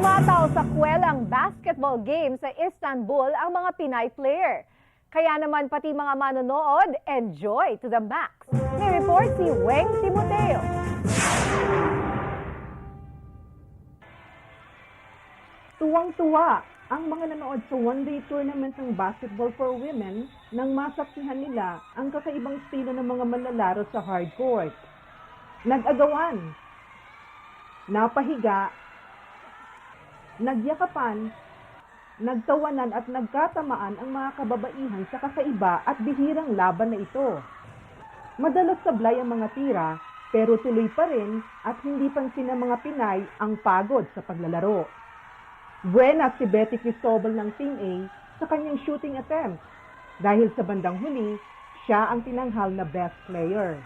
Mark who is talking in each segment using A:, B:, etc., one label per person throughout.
A: Pumataw sa kwelang basketball game sa Istanbul ang mga Pinay player. Kaya naman pati mga manonood, enjoy to the max. May report si Weng Timoteo.
B: Tuwang-tuwa ang mga nanood sa one-day tournament ng basketball for women nang masaksihan nila ang kakaibang estilo ng mga manlalaro sa hardcourt. Nag-agawan, napahiga, nagyakapan, nagtawanan at nagkatamaan ang mga kababaihan sa kakaiba at bihirang laban na ito. Madalas sablay ang mga tira pero tuloy pa rin at hindi pansin ng mga Pinay ang pagod sa paglalaro. Buena si Betty Cristobal ng Team A sa kanyang shooting attempt dahil sa bandang huli, siya ang tinanghal na best player.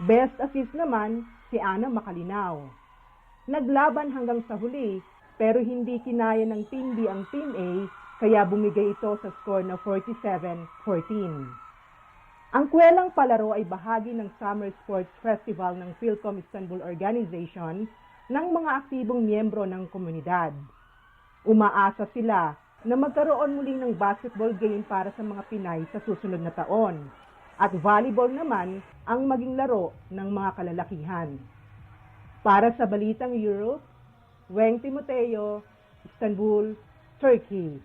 B: Best assist naman si Ana Makalinaw. Naglaban hanggang sa huli pero hindi kinaya ng Team B ang Team A kaya bumigay ito sa score na 47-14. Ang kwelang palaro ay bahagi ng Summer Sports Festival ng Philcom Istanbul Organization ng mga aktibong miyembro ng komunidad. Umaasa sila na magkaroon muli ng basketball game para sa mga Pinay sa susunod na taon. At volleyball naman ang maging laro ng mga kalalakihan. Para sa Balitang Europe, Weng Timoteo, Istanbul, Turkey.